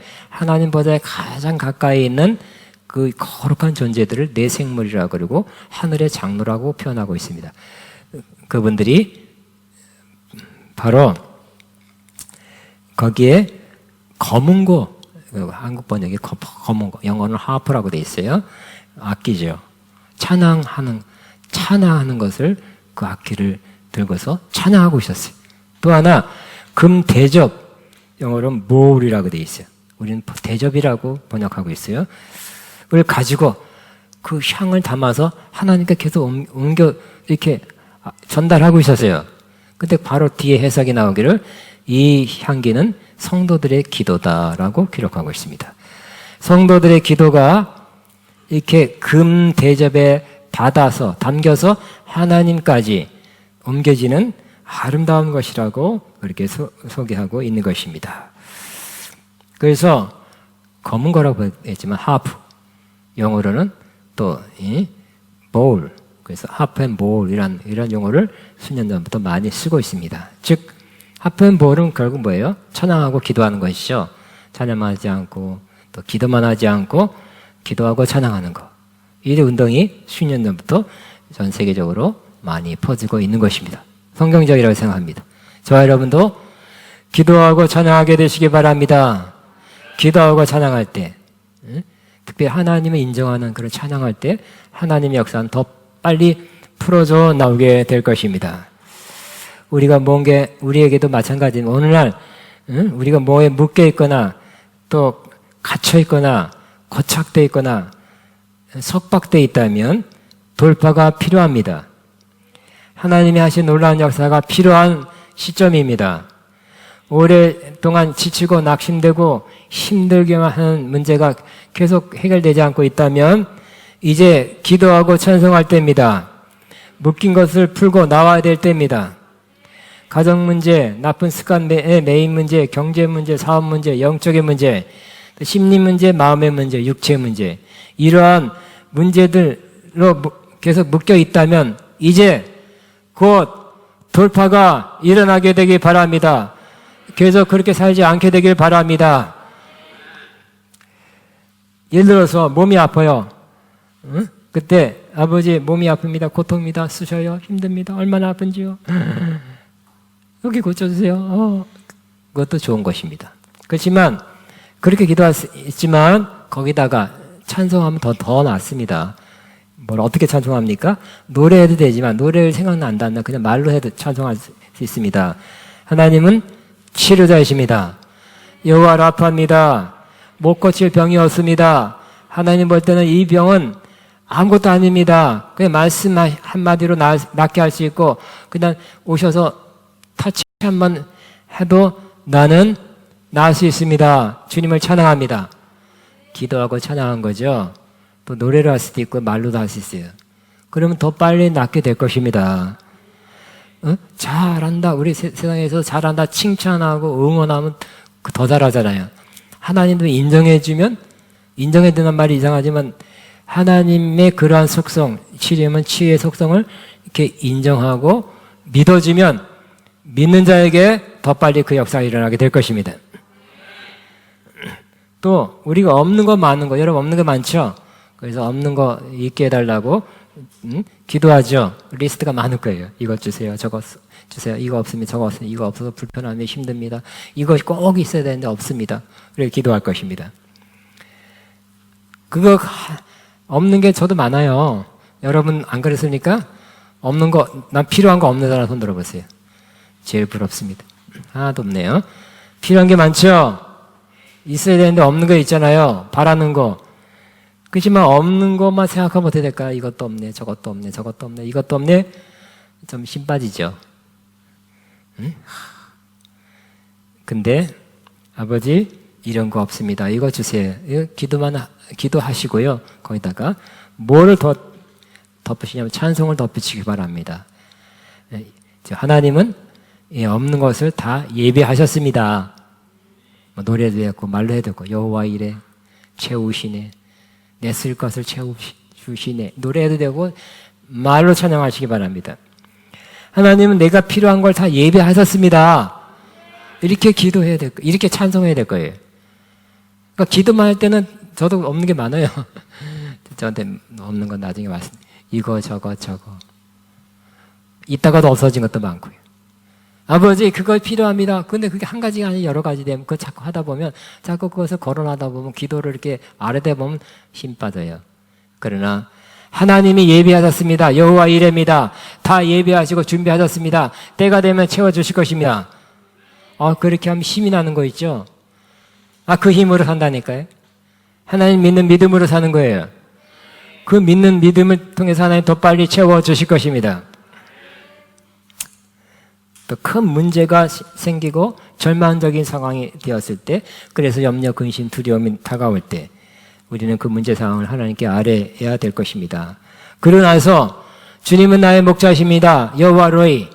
가장 가까이 있는 그 거룩한 존재들을 내 생물이라고 그러고 하늘의 장로라고 표현하고 있습니다. 그분들이 바로 거기에 검은고, 한국 번역이 검은고, 영어는 하프라고 돼 있어요. 악기죠. 찬양하는 것을 그 악기를 들고서 찬양하고 있었어요. 또 하나 금 대접, 영어로는 모울이라고 돼 있어요. 우리는 대접이라고 번역하고 있어요. 그걸 가지고 그 향을 담아서 하나님께 계속 옮겨 이렇게 전달하고 있었어요. 근데 바로 뒤에 해석이 나오기를 이 향기는 성도들의 기도다라고 기록하고 있습니다. 성도들의 기도가 이렇게 금 대접에 담겨서 하나님까지 옮겨지는 아름다운 것이라고 그렇게 소개하고 있는 것입니다. 그래서 검은 거라고 했지만 하프, 영어로는 또 bowl, 그래서 하프 앤 bowl 이런 용어를 수년 전부터 많이 쓰고 있습니다. 즉 하프 앤 bowl은 결국 뭐예요? 찬양하고 기도하는 것이죠. 찬양하지 않고 또 기도만 하지 않고 기도하고 찬양하는 것. 이 운동이 수년 전부터 전 세계적으로 많이 퍼지고 있는 것입니다. 성경적이라고 생각합니다. 저와 여러분도 기도하고 찬양하게 되시기 바랍니다. 기도하고 찬양할 때, 특별히 하나님을 인정하는 그런 찬양할 때 하나님의 역사는 더 빨리 풀어져 나오게 될 것입니다. 우리가 우리에게도 마찬가지입니다. 오늘날 우리가 뭐에 묶여 있거나 또 갇혀 있거나 고착돼 있거나 석박돼 있다면 돌파가 필요합니다. 하나님이 하신 놀라운 역사가 필요한 시점입니다. 오랫동안 지치고 낙심되고 힘들게만 하는 문제가 계속 해결되지 않고 있다면 이제 기도하고 찬송할 때입니다. 묶인 것을 풀고 나와야 될 때입니다. 가정 문제, 나쁜 습관의 메인 문제, 경제 문제, 사업 문제, 영적인 문제, 심리 문제, 마음의 문제, 육체 문제, 이러한 문제들로 계속 묶여 있다면 이제 곧 돌파가 일어나게 되길 바랍니다. 계속 그렇게 살지 않게 되길 바랍니다. 예를 들어서 몸이 아파요. 그때 아버지 몸이 아픕니다. 고통입니다. 쑤셔요. 힘듭니다. 얼마나 아픈지요. 여기 고쳐주세요. 그것도 좋은 것입니다. 그렇지만 그렇게 기도했지만 거기다가 찬송하면 더 낫습니다. 뭘 어떻게 찬송합니까? 노래해도 되지만 노래를 생각난다 안 나 그냥 말로 해도 찬송할 수 있습니다. 하나님은 치료자이십니다. 여호와 라파입니다. 못 고칠 병이 없습니다. 하나님 볼 때는 이 병은 아무것도 아닙니다. 그냥 말씀 한마디로 낫게 할 수 있고 그냥 오셔서 터치 한번 해도 나는 나을 수 있습니다. 주님을 찬양합니다. 기도하고 찬양한 거죠. 또 노래를 할 수도 있고 말로도 할 수 있어요. 그러면 더 빨리 낫게 될 것입니다. 잘한다. 우리 세상에서 잘한다 칭찬하고 응원하면 더 잘하잖아요. 하나님도 인정해주면 인정해주는 말이 이상하지만 하나님의 그러한 속성, 치료면 치유의 속성을 이렇게 인정하고 믿어주면 믿는 자에게 더 빨리 그 역사가 일어나게 될 것입니다. 또 우리가 없는 거 많은 거 여러분 없는 거 많죠? 그래서 없는 거 있게 해달라고 기도하죠. 리스트가 많을 거예요. 이것 주세요. 저것 주세요. 이거 없으면 저거 없으면 이거 없어서 불편하면 힘듭니다. 이것이 꼭 있어야 되는데 없습니다. 그렇게 기도할 것입니다. 그거 없는 게 저도 많아요. 여러분 안 그랬습니까? 없는 거, 난 필요한 거 없는 사람 손 들어보세요. 제일 부럽습니다. 하나도 없네요. 필요한 게 많죠? 있어야 되는데 없는 거 있잖아요. 바라는 거. 그렇지만 없는 것만 생각하면 어떻게 될까요? 이것도 없네, 저것도 없네, 저것도 없네, 이것도 없네. 좀 힘 빠지죠. 근데 아버지 이런 거 없습니다. 이거 주세요. 이거 기도하시고요. 거기다가 뭐를 더 덧붙이냐면 찬송을 덧붙이기 바랍니다. 하나님은 없는 것을 다 예배하셨습니다. 노래도 했고 말로 해도 했고 여호와 이래 채우시네. 내 쓸 것을 채우시네. 노래해도 되고 말로 찬양하시기 바랍니다. 하나님은 내가 필요한 걸 다 예배하셨습니다. 이렇게 기도해야 될 거예요. 이렇게 찬송해야 될 거예요. 그러니까 기도만 할 때는 저도 없는 게 많아요. 저한테 없는 건 나중에 와서 이거 저거 이따가도 없어진 것도 많고요. 아버지 그거 필요합니다. 근데 그게 한 가지가 아니라 여러 가지 되면 그거 자꾸 하다 보면 자꾸 그것을 거론하다 보면 기도를 이렇게 아래대 보면 힘 빠져요. 그러나 하나님이 예비하셨습니다. 여호와 이레입니다. 다 예비하시고 준비하셨습니다. 때가 되면 채워주실 것입니다. 그렇게 하면 힘이 나는 거 있죠. 그 힘으로 산다니까요. 하나님 믿는 믿음으로 사는 거예요. 그 믿는 믿음을 통해서 하나님 더 빨리 채워주실 것입니다. 또 큰 문제가 생기고 절망적인 상황이 되었을 때, 그래서 염려, 근심, 두려움이 다가올 때 우리는 그 문제 상황을 하나님께 아뢰야 될 것입니다. 그러고 나서 주님은 나의 목자십니다. 여호와 로이,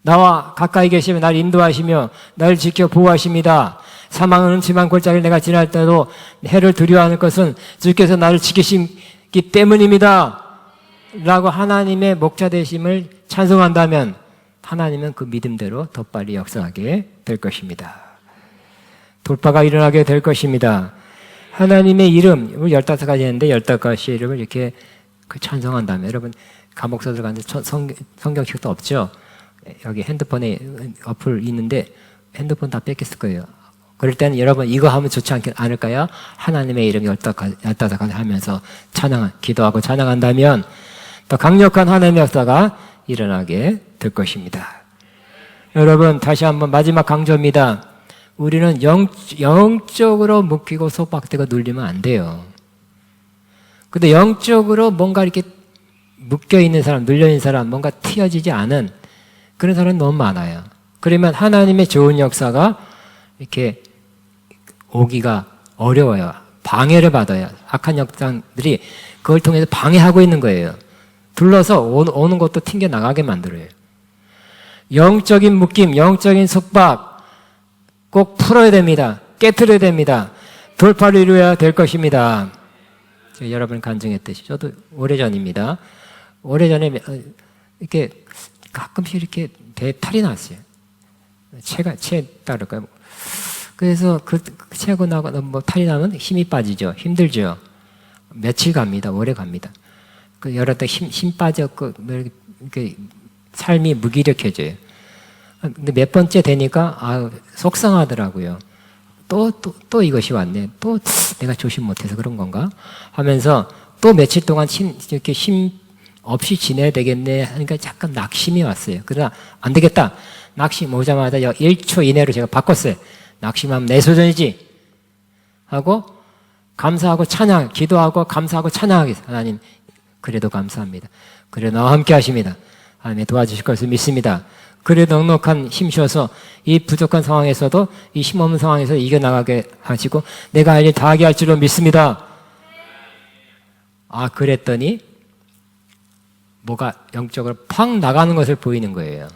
나와 가까이 계시며 나를 인도하시며 나를 지켜 보호하십니다. 사망은 음침한 골짜기를 내가 지날 때도 해를 두려워하는 것은 주께서 나를 지키시기 때문입니다. 라고 하나님의 목자 되심을 찬송한다면 하나님은 그 믿음대로 더 빨리 역사하게 될 것입니다. 돌파가 일어나게 될 것입니다. 하나님의 이름, 15가지 있는데 15가지 이름을 이렇게 찬송한다면, 여러분 감옥서들 가는데 성경책도 없죠? 여기 핸드폰에 어플 있는데 핸드폰 다 뺏겼을 거예요. 그럴 때는 여러분 이거 하면 좋지 않을까요? 하나님의 이름 15가지 하면서 기도하고 찬양한다면 더 강력한 하나님의 역사가 일어나게 될 것입니다. 여러분 다시 한번 마지막 강조입니다. 우리는 영적으로 묶이고 속박되고 눌리면 안 돼요. 근데 영적으로 뭔가 이렇게 묶여있는 사람, 눌려있는 사람, 뭔가 튀어지지 않은 그런 사람이 너무 많아요. 그러면 하나님의 좋은 역사가 이렇게 오기가 어려워요. 방해를 받아요. 악한 역사들이 그걸 통해서 방해하고 있는 거예요. 둘러서 오는 것도 튕겨나가게 만들어요. 영적인 묶임, 영적인 속박 꼭 풀어야 됩니다. 깨트려야 됩니다. 돌파를 이루어야 될 것입니다. 여러분 간증했듯이 저도 오래전입니다. 오래전에 이렇게 가끔씩 이렇게 탈이 났어요. 채 따를까요? 그래서 채고 나고 탈이 나면 힘이 빠지죠. 힘들죠. 며칠 갑니다. 오래 갑니다. 여러 때 힘 빠졌고 이렇게 삶이 무기력해져요. 근데 몇 번째 되니까 속상하더라고요. 또 이것이 왔네. 또 내가 조심 못해서 그런 건가? 하면서 또 며칠 동안 이렇게 힘 없이 지내야 되겠네 하니까 약간 낙심이 왔어요. 그러나 안 되겠다. 낙심 오자마자 1초 이내로 제가 바꿨어요. 낙심하면 내 소전이지 하고 감사하고 찬양, 기도하고 감사하고 찬양하겠습니다. 하나님 그래도 감사합니다. 그래 나와 함께 하십니다. 하나님 도와주실 것을 믿습니다. 그래 넉넉한 힘 주셔서 이 부족한 상황에서도 이 힘없는 상황에서 이겨나가게 하시고 내가 할 일 다 하게 할 줄로 믿습니다. 그랬더니 뭐가 영적으로 팍 나가는 것을 보이는 거예요.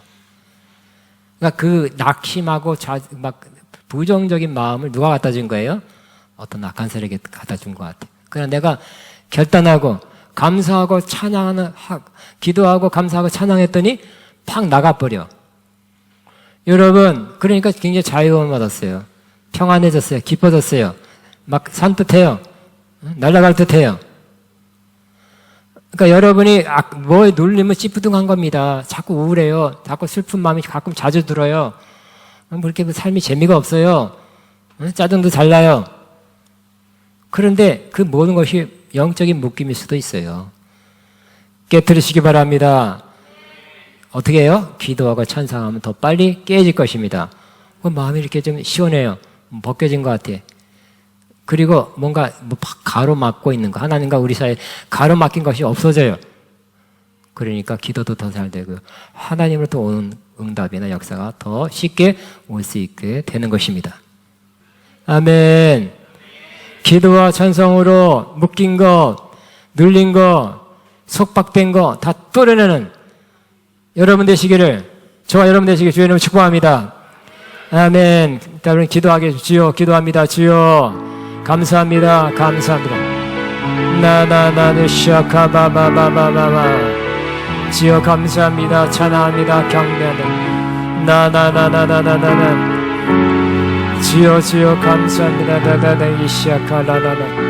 그러니까 그 낙심하고 막 부정적인 마음을 누가 갖다 준 거예요? 어떤 악한 세력이 갖다 준 것 같아요. 그러나 내가 결단하고 감사하고 기도하고 감사하고 찬양했더니 팍 나가버려. 여러분, 그러니까 굉장히 자유함을 받았어요. 평안해졌어요. 기뻐졌어요. 막 산뜻해요. 날아갈 듯해요. 그러니까 여러분이 뭐에 눌리면 찌뿌둥한 겁니다. 자꾸 우울해요. 자꾸 슬픈 마음이 가끔 자주 들어요. 그렇게 삶이 재미가 없어요. 짜증도 잘 나요. 그런데 그 모든 것이 영적인 묶임일 수도 있어요. 깨트리시기 바랍니다. 어떻게 해요? 기도하고 찬양하면 더 빨리 깨질 것입니다. 마음이 이렇게 좀 시원해요. 벗겨진 것 같아. 그리고 뭔가 가로막고 있는 거, 하나님과 우리 사이에 가로막힌 것이 없어져요. 그러니까 기도도 더 잘 되고 하나님으로부터 오는 응답이나 역사가 더 쉽게 올 수 있게 되는 것입니다. 아멘. 기도와 찬송으로 묶인 것, 눌린 것, 속박된 거 다 뚫어내는 여러분 되시기를, 저와 여러분 되시기를 주의 이름으로 축복합니다. 아멘. 여러분 기도하게 주여. 기도합니다. 주여 감사합니다. 감사합니다. 나나나는 샤카바바바바바바 주여 감사합니다. 찬양합니다. 경배하는 나나나나나나나나 주여 주여 감사합니다. 나나나 이샤카라나나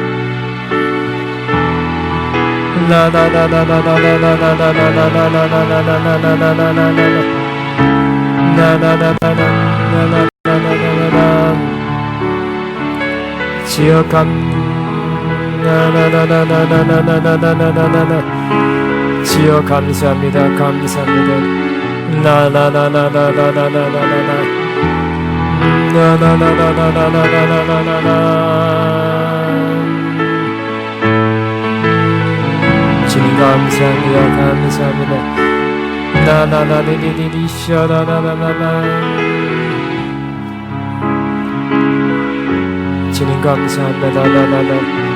주여 주여 감사합니다. 감사합니다. 주님 감사합니다. 감사합니다. 주님 감사합니다. 주님 감사합니다. 감사합니다.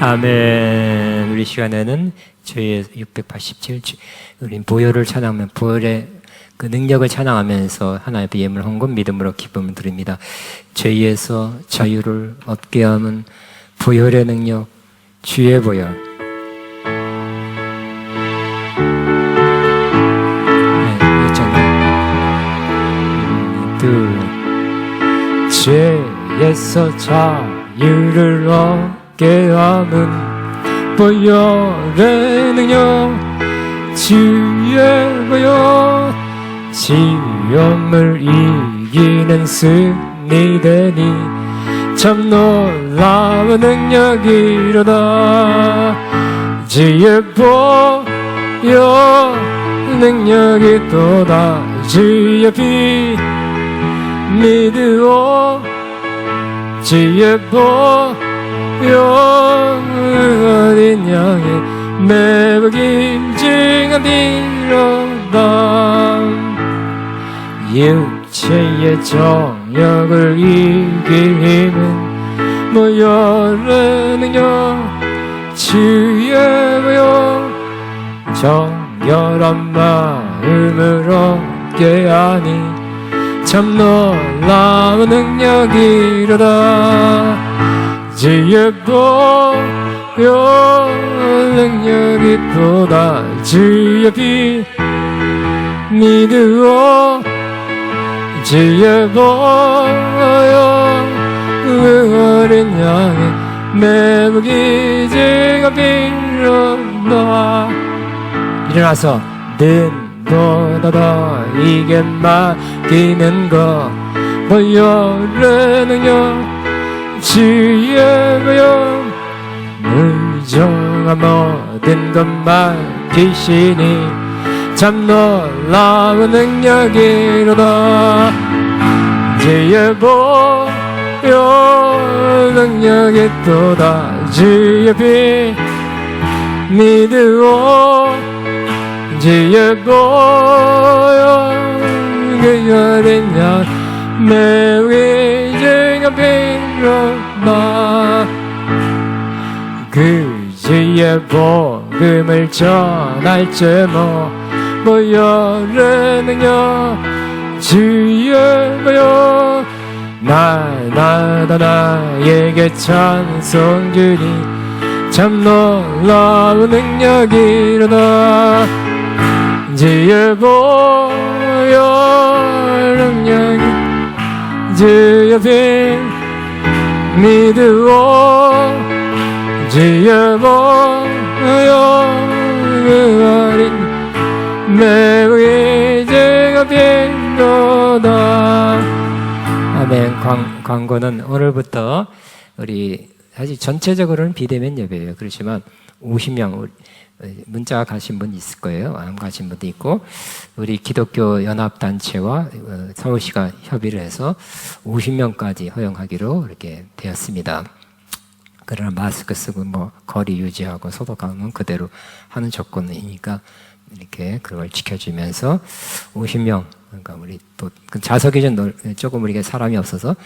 아멘. 우리 시간에는 저희 687 우리 보혈을 찬양하면 보혈의 그 능력을 찬양하면서 하나님 앞에 예물 헌금 믿음으로 기쁨을 드립니다. 죄에서 자유를 얻게 하는 보혈의 능력, 주의 보혈. 네, 둘. 죄에서 자유를 얻게 하는 보혈의 능력, 주의 보혈. 시험을 이기는 승리되니 참 놀라운 능력이로다. 주의 보혈 능력이 또다. 주의 피 믿으오. 주의 보혈 어린 양의 매우 김증한 비로다. 육체의 정욕을 이기는 보혈의 능력, 주의 보혈. 정결한 마음으로 깨하니 참 놀라운 능력이로다. 주의 보혈 능력이 또다. 주의 피 믿으오. 주의 보혈 그 어린 양의 매우 기증한 피로다. 일어나서 눈보다 더 이게 맡기는 것, 보혈의 능력, 주의 보혈. 무정한 모든 것 맡기시니 참 놀라운 능력이로다. 주의 보혈 능력이 또다. 주의 피 믿으오. 주의 보혈 그 어린 양 매우 귀중한 피로다. 그 주의 복음을 전할 제목, 보혈의 능력, 주의 보혈. 날마다 나에게 찬송 주니 참 놀라운 능력이로다. 주여 보여 능력이 주여 빈 믿으오 주여 보여 그 어린 매우 이제가 빈도다. 아멘. 광고는 오늘부터 우리 사실 전체적으로는 비대면 예배예요. 그렇지만 50명 문자 가신 분 있을 거예요. 안 가신 분도 있고 우리 기독교 연합단체와 서울시가 협의를 해서 50명까지 허용하기로 이렇게 되었습니다. 그러나 마스크 쓰고 뭐 거리 유지하고 소독하는 그대로 하는 조건이니까 이렇게 그걸 지켜주면서 50명 그러니까 우리 또 좌석이 조금 우리가 사람이 없어서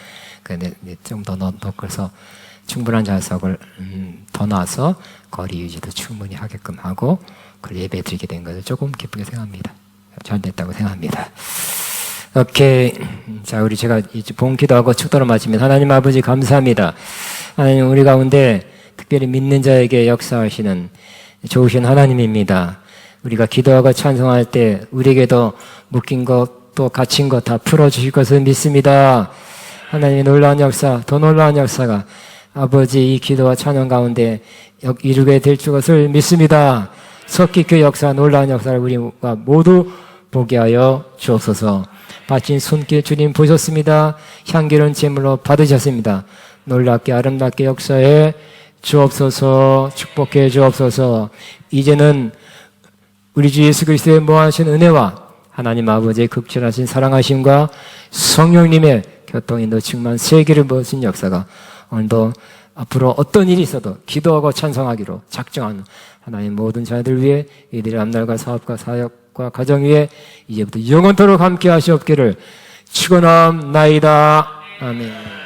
좀 더 넣어서 충분한 좌석을 더 놔서 거리 유지도 충분히 하게끔 하고 그 예배 드리게 된 것을 조금 기쁘게 생각합니다. 잘 됐다고 생각합니다. 오케이. 자, 제가 이제 본 기도하고 축도를 마치면 하나님 아버지 감사합니다. 하나님 우리 가운데 특별히 믿는 자에게 역사하시는 좋으신 하나님입니다. 우리가 기도하고 찬송할 때 우리에게도 묶인 것 또 갇힌 것 다 풀어주실 것을 믿습니다. 하나님의 놀라운 역사, 더 놀라운 역사가 아버지 이 기도와 찬양 가운데 이루게 될 것을 믿습니다. 속히 그 역사, 놀라운 역사를 우리가 모두 보게 하여 주옵소서. 바친 손길 주님 보셨습니다. 향기로운 제물로 받으셨습니다. 놀랍게 아름답게 역사해 주옵소서. 축복해 주옵소서. 이제는 우리 주 예수 그리스도의 무한하신 은혜와 하나님 아버지의 극진하신 사랑하심과 성령님의 교통인도 충만 세계를 모신 역사가 오늘도 앞으로 어떤 일이 있어도 기도하고 찬송하기로 작정하는 하나님 모든 자녀들 위해 이들의 앞날과 사업과 사역과 가정 위에 이제부터 영원토록 함께 하시옵기를 축원합나이다. 아멘.